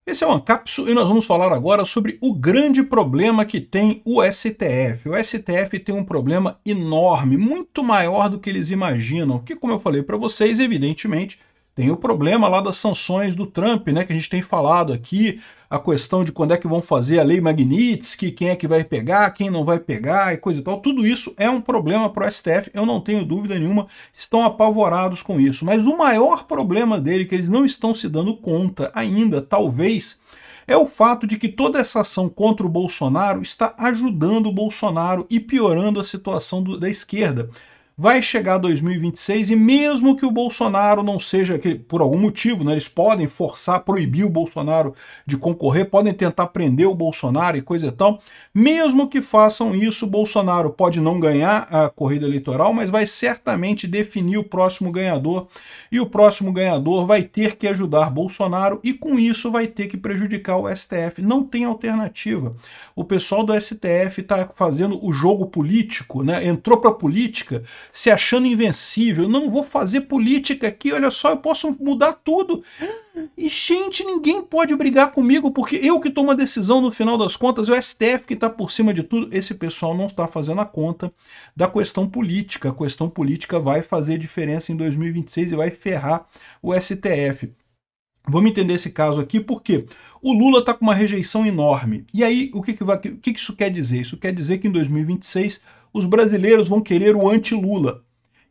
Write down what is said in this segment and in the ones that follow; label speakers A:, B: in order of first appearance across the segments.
A: Esse é o Ancapsu e nós vamos falar agora sobre o grande problema que tem o STF. O STF tem um problema enorme, muito maior do que eles imaginam, que, como eu falei para vocês, evidentemente, tem o problema lá das sanções do Trump, né, que a gente tem falado aqui, a questão de quando é que vão fazer a lei Magnitsky, quem é que vai pegar, quem não vai pegar e coisa e tal. Tudo isso é um problema para o STF, eu não tenho dúvida nenhuma, estão apavorados com isso. Mas o maior problema dele, que eles não estão se dando conta ainda, talvez, é o fato de que toda essa ação contra o Bolsonaro está ajudando o Bolsonaro e piorando a situação da esquerda. Vai chegar 2026 e mesmo que o Bolsonaro não seja, por algum motivo, né, eles podem forçar, proibir o Bolsonaro de concorrer, podem tentar prender o Bolsonaro e coisa e tal, mesmo que façam isso, o Bolsonaro pode não ganhar a corrida eleitoral, mas vai certamente definir o próximo ganhador, e o próximo ganhador vai ter que ajudar Bolsonaro e com isso vai ter que prejudicar o STF. Não tem alternativa. O pessoal do STF está fazendo o jogo político, né, entrou para a política se achando invencível. Não vou fazer política aqui, olha só, eu posso mudar tudo. E, gente, ninguém pode brigar comigo, porque eu que tomo a decisão no final das contas, é o STF que está por cima de tudo. Esse pessoal não está fazendo a conta da questão política. A questão política vai fazer diferença em 2026 e vai ferrar o STF. Vamos entender esse caso aqui, porque o Lula está com uma rejeição enorme. E aí, o que isso quer dizer? Isso quer dizer que em 2026 os brasileiros vão querer o anti-Lula.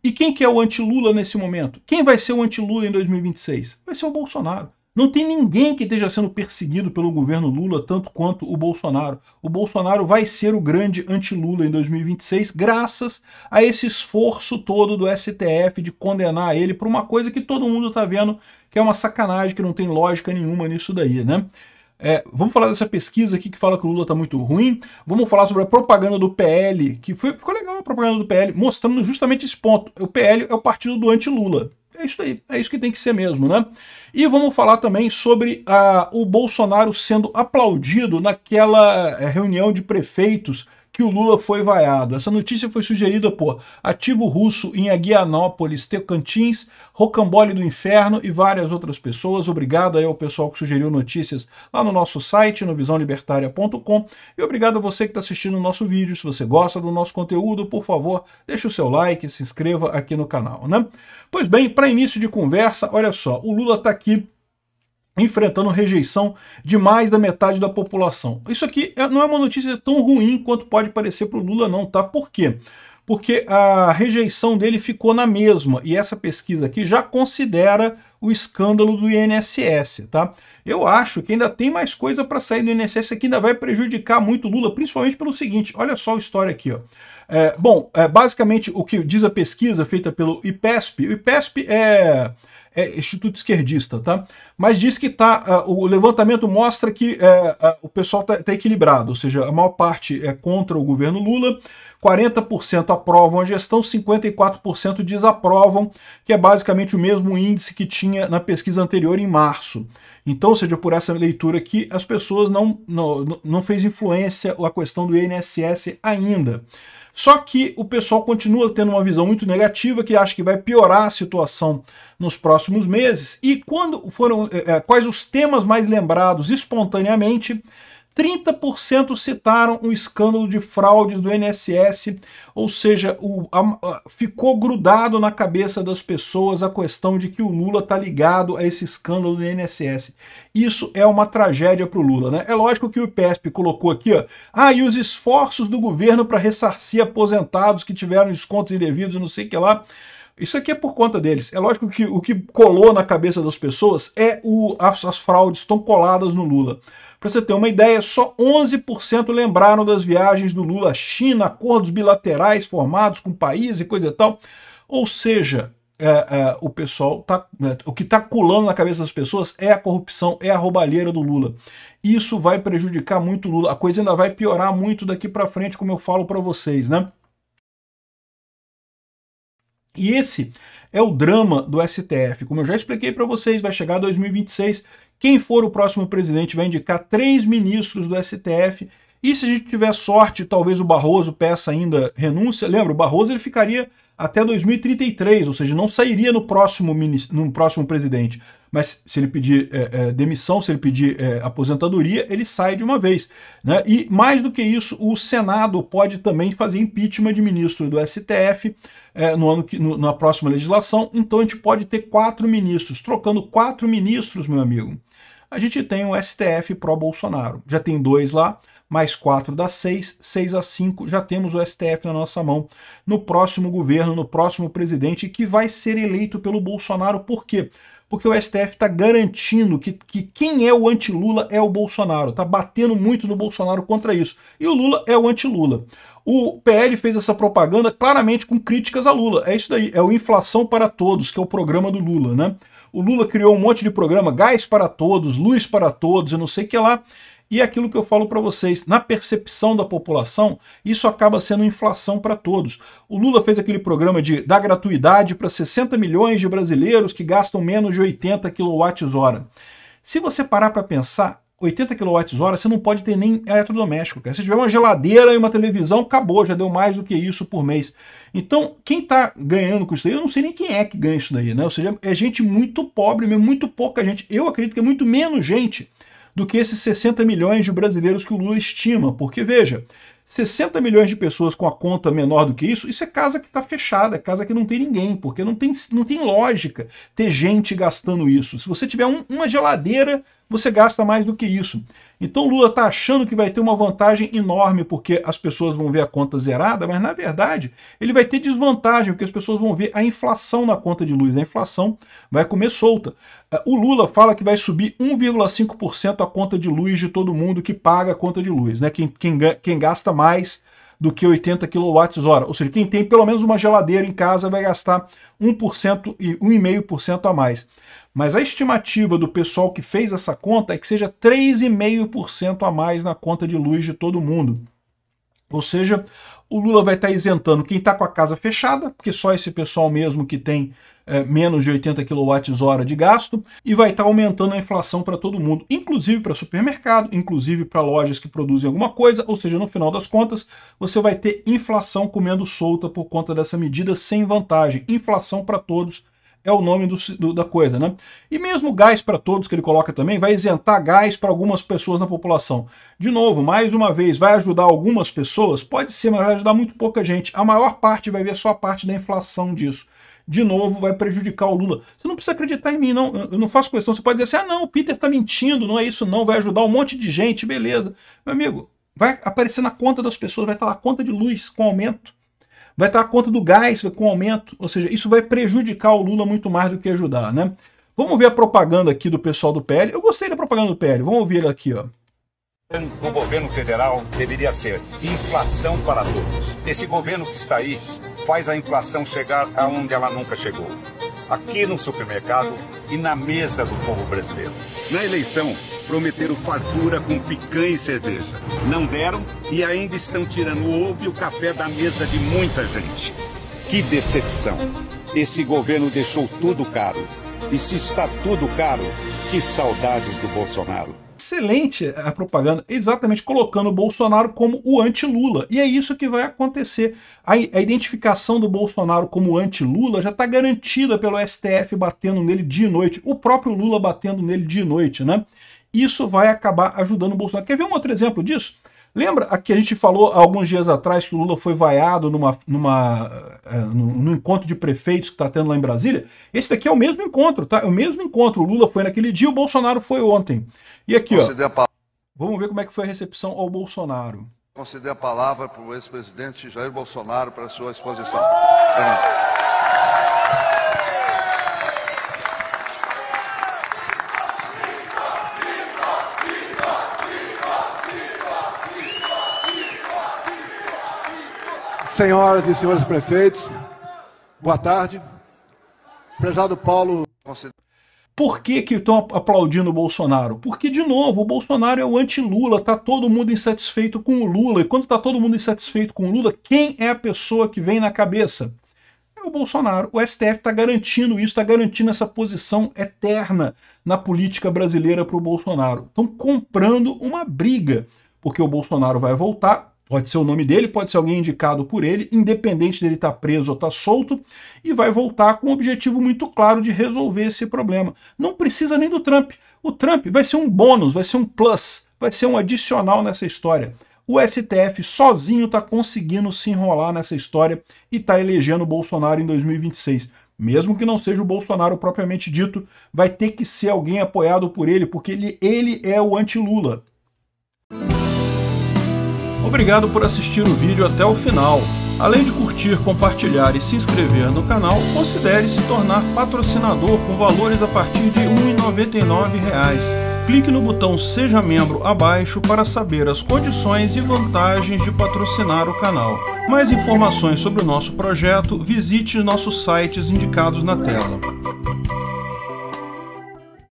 A: E quem que é o anti-Lula nesse momento? Quem vai ser o anti-Lula em 2026? Vai ser o Bolsonaro. Não tem ninguém que esteja sendo perseguido pelo governo Lula tanto quanto o Bolsonaro. O Bolsonaro vai ser o grande anti-Lula em 2026, graças a esse esforço todo do STF de condenar ele por uma coisa que todo mundo está vendo que é uma sacanagem, que não tem lógica nenhuma nisso daí, né? Vamos falar dessa pesquisa aqui que fala que o Lula está muito ruim. Vamos falar sobre a propaganda do PL, que ficou legal a propaganda do PL, mostrando justamente esse ponto. O PL é o partido do anti-Lula. É isso aí, é isso que tem que ser mesmo, né? E vamos falar também sobre o Bolsonaro sendo aplaudido naquela reunião de prefeitos que o Lula foi vaiado. Essa notícia foi sugerida por Ativo Russo em Aguianópolis, Tocantins, Rocambole do Inferno e várias outras pessoas. Obrigado aí ao pessoal que sugeriu notícias lá no nosso site, no visãolibertaria.com. E obrigado a você que está assistindo o nosso vídeo. Se você gosta do nosso conteúdo, por favor, deixe o seu like e se inscreva aqui no canal, né? Pois bem, para início de conversa, olha só, o Lula está aqui enfrentando rejeição de mais da metade da população. Isso aqui não é uma notícia tão ruim quanto pode parecer para o Lula não, tá? Por quê? Porque a rejeição dele ficou na mesma, e essa pesquisa aqui já considera o escândalo do INSS, tá? Eu acho que ainda tem mais coisa para sair do INSS que ainda vai prejudicar muito o Lula, principalmente pelo seguinte, olha só a história aqui, ó. Basicamente o que diz a pesquisa feita pelo IPESP, o IPESP é Instituto Esquerdista, tá? Mas diz que o levantamento mostra que o pessoal tá equilibrado, ou seja, a maior parte é contra o governo Lula, 40% aprovam a gestão, 54% desaprovam, que é basicamente o mesmo índice que tinha na pesquisa anterior em março. Então, ou seja, por essa leitura aqui, as pessoas não fez influência a questão do INSS ainda. Só que o pessoal continua tendo uma visão muito negativa, que acha que vai piorar a situação nos próximos meses. E quando foram quais os temas mais lembrados espontaneamente, 30% citaram o escândalo de fraudes do INSS, ou seja, ficou grudado na cabeça das pessoas a questão de que o Lula está ligado a esse escândalo do INSS. Isso é uma tragédia para o Lula, né? É lógico que o IPESP colocou aqui, ó, e os esforços do governo para ressarcir aposentados que tiveram descontos indevidos e não sei o que lá. Isso aqui é por conta deles. É lógico que o que colou na cabeça das pessoas é as fraudes estão coladas no Lula. Para você ter uma ideia, só 11% lembraram das viagens do Lula à China, acordos bilaterais formados com países e coisa e tal. Ou seja, o pessoal o que está colando na cabeça das pessoas é a corrupção, é a roubalheira do Lula. Isso vai prejudicar muito o Lula. A coisa ainda vai piorar muito daqui para frente, como eu falo para vocês, né? E esse é o drama do STF. Como eu já expliquei para vocês, vai chegar 2026, quem for o próximo presidente vai indicar 3 ministros do STF, e se a gente tiver sorte, talvez o Barroso peça ainda renúncia. Lembra, o Barroso ele ficaria até 2033, ou seja, não sairia no próximo presidente. Mas se ele pedir demissão, se ele pedir aposentadoria, ele sai de uma vez, né? E mais do que isso, o Senado pode também fazer impeachment de ministro do STF na próxima legislação. Então a gente pode ter 4 ministros. Trocando 4 ministros, meu amigo, a gente tem o STF pró-Bolsonaro. Já tem 2 lá, mais 4 dá 6, 6 a 5, já temos o STF na nossa mão no próximo governo, no próximo presidente, que vai ser eleito pelo Bolsonaro. Por quê? Porque o STF está garantindo que quem é o anti-Lula é o Bolsonaro, está batendo muito no Bolsonaro contra isso. E o Lula é o anti-Lula. O PL fez essa propaganda claramente com críticas a Lula. É isso daí, é o Inflação para Todos, que é o programa do Lula, né? O Lula criou um monte de programa, gás para todos, luz para todos, eu não sei o que lá. E é aquilo que eu falo para vocês, na percepção da população, isso acaba sendo inflação para todos. O Lula fez aquele programa de dar gratuidade para 60 milhões de brasileiros que gastam menos de 80 kWh. Se você parar para pensar, 80 kWh você não pode ter nem eletrodoméstico, cara. Se tiver uma geladeira e uma televisão, acabou, já deu mais do que isso por mês. Então, quem está ganhando com isso daí, eu não sei nem quem é que ganha isso daí, né? Ou seja, é gente muito pobre, mesmo, muito pouca gente. Eu acredito que é muito menos gente do que esses 60 milhões de brasileiros que o Lula estima. Porque, veja, 60 milhões de pessoas com a conta menor do que isso é casa que está fechada, é casa que não tem ninguém, porque não tem lógica ter gente gastando isso. Se você tiver uma geladeira, você gasta mais do que isso. Então o Lula está achando que vai ter uma vantagem enorme porque as pessoas vão ver a conta zerada, mas na verdade ele vai ter desvantagem porque as pessoas vão ver a inflação na conta de luz. A inflação vai comer solta. O Lula fala que vai subir 1,5% a conta de luz de todo mundo que paga a conta de luz, né? Quem gasta mais do que 80 kWh. Ou seja, quem tem pelo menos uma geladeira em casa vai gastar 1% e 1,5% a mais. Mas a estimativa do pessoal que fez essa conta é que seja 3,5% a mais na conta de luz de todo mundo. Ou seja, o Lula vai estar isentando quem está com a casa fechada, porque só esse pessoal mesmo que tem menos de 80 kWh de gasto, e vai estar aumentando a inflação para todo mundo, inclusive para supermercado, inclusive para lojas que produzem alguma coisa, ou seja, no final das contas, você vai ter inflação comendo solta por conta dessa medida sem vantagem. Inflação para todos é o nome da coisa, né? E mesmo o gás para todos que ele coloca também, vai isentar gás para algumas pessoas na população. De novo, mais uma vez, vai ajudar algumas pessoas? Pode ser, mas vai ajudar muito pouca gente. A maior parte vai ver só a parte da inflação disso. De novo, vai prejudicar o Lula. Você não precisa acreditar em mim, não. Eu não faço questão. Você pode dizer assim, ah, não, o Peter tá mentindo, não é isso não, vai ajudar um monte de gente, beleza. Meu amigo, vai aparecer na conta das pessoas, vai estar lá a conta de luz com aumento. Vai estar a conta do gás com aumento, ou seja, isso vai prejudicar o Lula muito mais do que ajudar, né? Vamos ver a propaganda aqui do pessoal do PL. Eu gostei da propaganda do PL, vamos ouvir ela aqui, ó.
B: O governo federal deveria ser inflação para todos. Esse governo que está aí faz a inflação chegar aonde ela nunca chegou. Aqui no supermercado e na mesa do povo brasileiro. Na eleição, prometeram fartura com picanha e cerveja. Não deram e ainda estão tirando o ovo e o café da mesa de muita gente. Que decepção! Esse governo deixou tudo caro. E se está tudo caro, que saudades do Bolsonaro.
A: Excelente a propaganda, exatamente colocando o Bolsonaro como o anti-Lula. E é isso que vai acontecer. A identificação do Bolsonaro como anti-Lula já está garantida pelo STF batendo nele dia e noite, o próprio Lula batendo nele dia e noite, né? Isso vai acabar ajudando o Bolsonaro. Quer ver um outro exemplo disso? Lembra que a gente falou há alguns dias atrás que o Lula foi vaiado num encontro de prefeitos que está tendo lá em Brasília? Esse daqui é o mesmo encontro, tá? É o mesmo encontro. O Lula foi naquele dia, o Bolsonaro foi ontem. E aqui, ó, vamos ver como é que foi a recepção ao Bolsonaro.
C: Conceder a palavra para o ex-presidente Jair Bolsonaro para a sua exposição.
D: Senhoras e senhores prefeitos, boa tarde. Prezado Paulo.
A: Por que estão aplaudindo o Bolsonaro? Porque, de novo, o Bolsonaro é o anti-Lula, tá todo mundo insatisfeito com o Lula. E quando tá todo mundo insatisfeito com o Lula, quem é a pessoa que vem na cabeça? É o Bolsonaro. O STF está garantindo isso, está garantindo essa posição eterna na política brasileira para o Bolsonaro. Estão comprando uma briga, porque o Bolsonaro vai voltar, Pode ser o nome dele, pode ser alguém indicado por ele, independente dele estar preso ou estar solto, e vai voltar com um objetivo muito claro de resolver esse problema. Não precisa nem do Trump. O Trump vai ser um bônus, vai ser um plus, vai ser um adicional nessa história. O STF sozinho está conseguindo se enrolar nessa história e está elegendo o Bolsonaro em 2026. Mesmo que não seja o Bolsonaro propriamente dito, vai ter que ser alguém apoiado por ele, porque ele é o anti-Lula. Obrigado por assistir o vídeo até o final. Além de curtir, compartilhar e se inscrever no canal, considere se tornar patrocinador com valores a partir de R$ 1,99. Clique no botão Seja Membro abaixo para saber as condições e vantagens de patrocinar o canal. Mais informações sobre o nosso projeto, visite nossos sites indicados na tela.